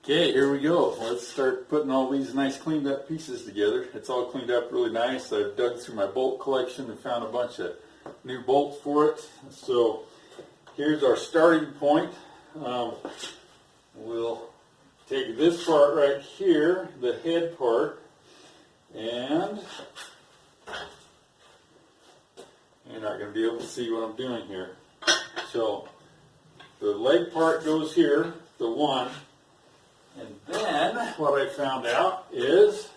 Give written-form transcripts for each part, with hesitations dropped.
Okay, here we go. Let's start putting all these nice cleaned up pieces together. It's all cleaned up really nice. I've dug through my bolt collection and found a bunch of new bolts for it. So here's our starting point. We'll take this part right here, the head part, and you're not going to be able to see what I'm doing here. So the leg part goes here, the one. And then what I found out is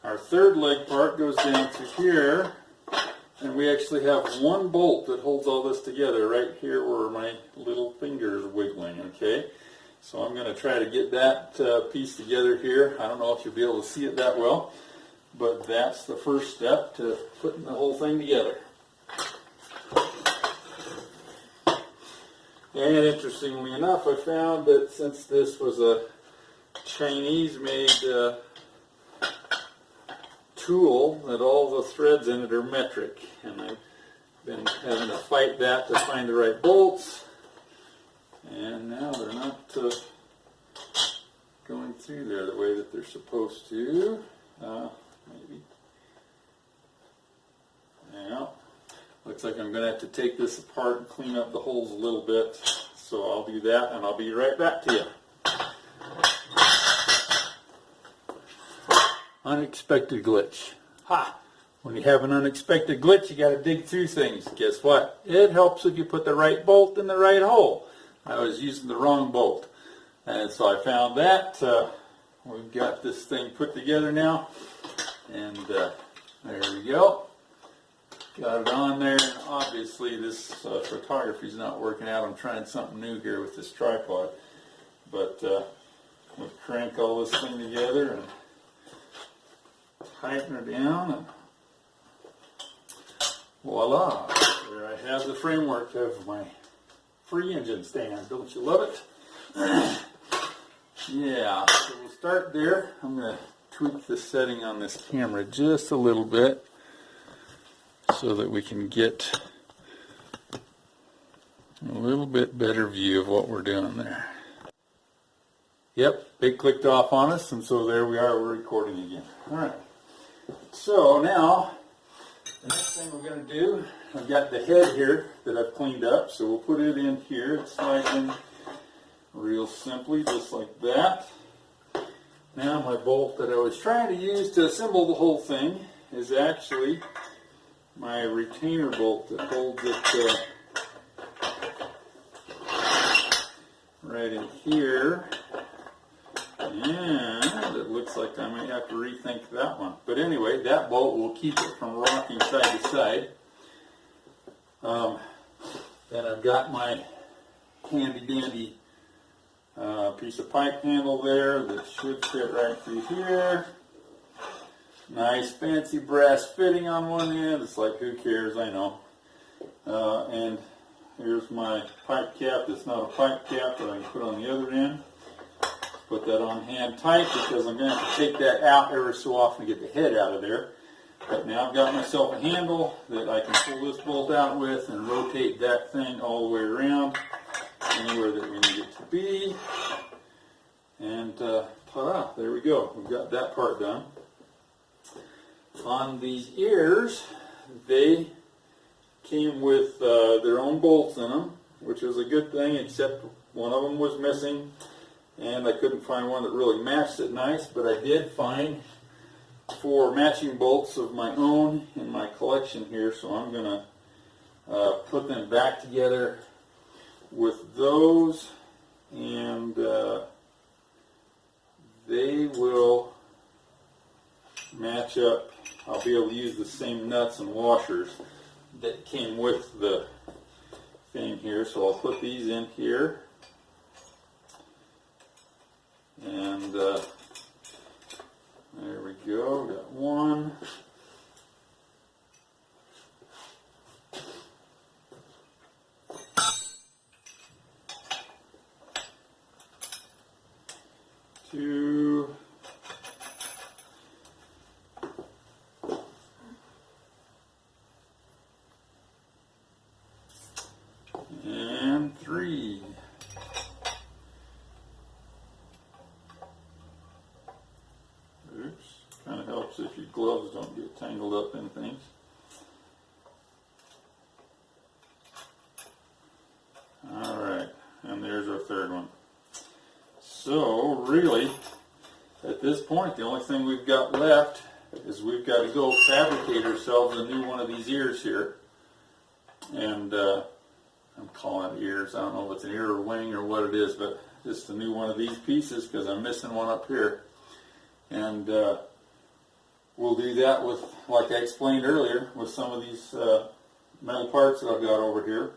our third leg part goes down through here, and we actually have one bolt that holds all this together right here where my little finger is wiggling, okay? So I'm going to try to get that piece together here. I don't know if you'll be able to see it that well, but that's the first step to putting the whole thing together. And interestingly enough, I found that since this was a Chinese-made tool, that all the threads in it are metric, and I've been having to fight that to find the right bolts, and now they're not going through there the way that they're supposed to. Maybe. Yeah. Looks like I'm going to have to take this apart and clean up the holes a little bit, so I'll do that, and I'll be right back to you. Unexpected glitch. Ha! When you have an unexpected glitch, you got to dig through things. Guess what? It helps if you put the right bolt in the right hole. I was using the wrong bolt, and so I found that. We've got this thing put together now, and there we go. Got it on there, and obviously this photography is not working out. I'm trying something new here with this tripod, but we'll crank all this thing together and tighten her down, and voila, there I have the framework of my free engine stand. Don't you love it? Yeah, so we'll start there. I'm going to tweak the setting on this camera just a little bit so that we can get a little bit better view of what we're doing there. Yep, it clicked off on us, and so there we are, we're recording again. All right. So now, the next thing we're going to do, I've got the head here that I've cleaned up, so we'll put it in here. It slides in real simply, just like that. Now my bolt that I was trying to use to assemble the whole thing is actually my retainer bolt that holds it right in here. And it looks like I may have to rethink that one. But anyway, that bolt will keep it from rocking side to side. Then I've got my handy-dandy piece of pipe handle there that should fit right through here. Nice fancy brass fitting on one end. It's like, who cares, I know. And here's my pipe cap. It's not a pipe cap that I can put on the other end. Put that on hand tight because I'm going to have to take that out every so often to get the head out of there. But now I've got myself a handle that I can pull this bolt out with and rotate that thing all the way around anywhere that we need it to be. And ta-da, there we go. We've got that part done. On these ears, they came with their own bolts in them, which was a good thing, except one of them was missing. And I couldn't find one that really matched it nice, but I did find 4 matching bolts of my own in my collection here, so I'm going to put them back together with those, and they will match up. I'll be able to use the same nuts and washers that came with the thing here, so I'll put these in here. And there we go, got one. Two. And 3. tangled up in things. All right, and there's our third one. So really, at this point, the only thing we've got left is we've got to go fabricate ourselves a new one of these ears here. And I'm calling it ears. I don't know if it's an ear or wing or what it is, but just a new one of these pieces because I'm missing one up here. And we'll do that with, like I explained earlier, with some of these metal parts that I've got over here.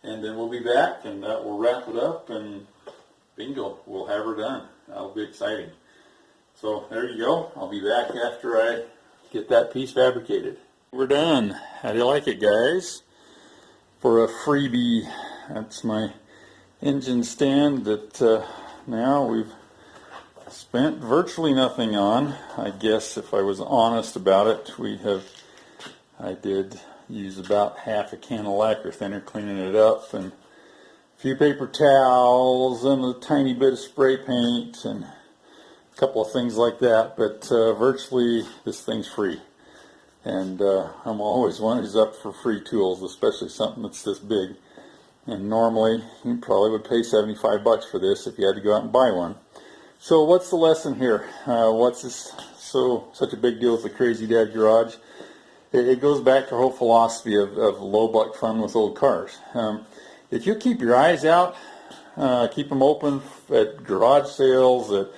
And then we'll be back, and that will wrap it up, and bingo, we'll have her done. That'll be exciting. So there you go. I'll be back after I get that piece fabricated. We're done. How do you like it, guys? For a freebie, that's my engine stand that now we've spent virtually nothing on. I guess if I was honest about it, I did use about half a can of lacquer thinner cleaning it up, and a few paper towels, and a tiny bit of spray paint, and a couple of things like that, but virtually this thing's free. And I'm always one who's up for free tools, especially something that's this big. And normally, you probably would pay 75 bucks for this if you had to go out and buy one. So what's the lesson here? What's this such a big deal with the Crazy Dad Garage? It goes back to our whole philosophy of low buck fun with old cars. If you keep your eyes out, keep them open at garage sales, at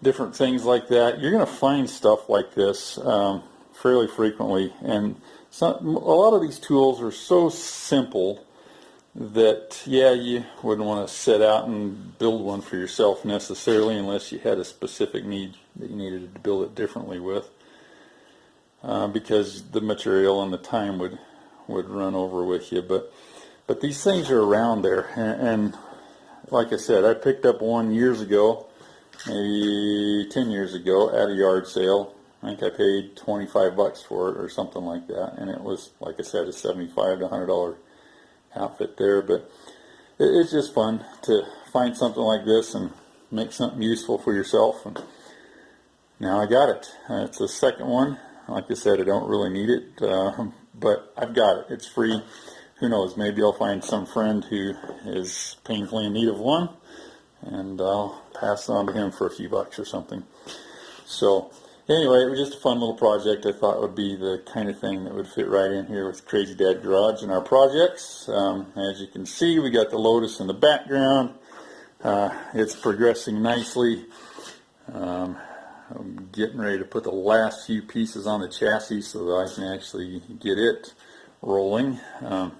different things like that, you're going to find stuff like this fairly frequently. And a lot of these tools are so simple that, yeah, you wouldn't want to set out and build one for yourself necessarily unless you had a specific need that you needed to build it differently with. Because the material and the time would run over with you, but these things are around there, and like I said, I picked up one years ago, maybe 10 years ago, at a yard sale. I think I paid 25 bucks for it or something like that, and it was, like I said, a $75 to $100 outfit there. But it's just fun to find something like this and make something useful for yourself. And now I got it. It's the second one. Like I said, I don't really need it, but I've got it. It's free. Who knows, maybe I'll find some friend who is painfully in need of one, and I'll pass it on to him for a few bucks or something. So anyway, it was just a fun little project. I thought it would be the kind of thing that would fit right in here with Crazy Dad Garage and our projects. As you can see, we got the Lotus in the background. It's progressing nicely. I'm getting ready to put the last few pieces on the chassis so that I can actually get it rolling. I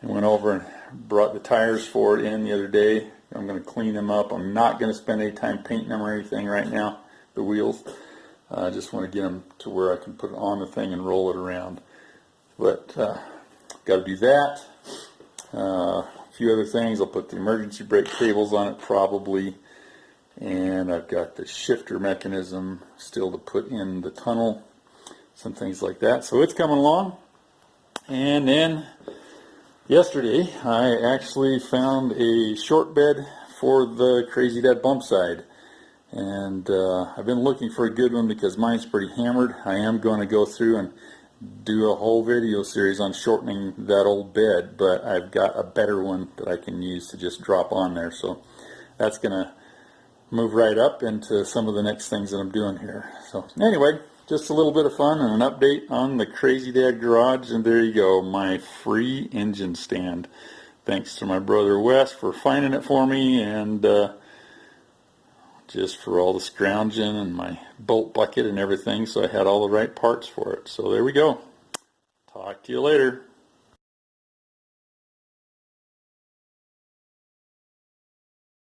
went over and brought the tires for it in the other day. I'm going to clean them up. I'm not going to spend any time painting them or anything right now, the wheels. I just want to get them to where I can put it on the thing and roll it around. But got to do that. A few other things. I'll put the emergency brake cables on it probably. And I've got the shifter mechanism still to put in the tunnel, some things like that. So it's coming along. And then yesterday I actually found a short bed for the Crazy Dad bump side. And I've been looking for a good one because mine's pretty hammered. I am going to go through and do a whole video series on shortening that old bed, but I've got a better one that I can use to just drop on there. So that's going to move right up into some of the next things that I'm doing here. So anyway, just a little bit of fun and an update on the Crazy Dad Garage, and there you go, my free engine stand. Thanks to my brother Wes for finding it for me, and just for all the scrounging and my bolt bucket and everything, so I had all the right parts for it. So there we go. Talk to you later.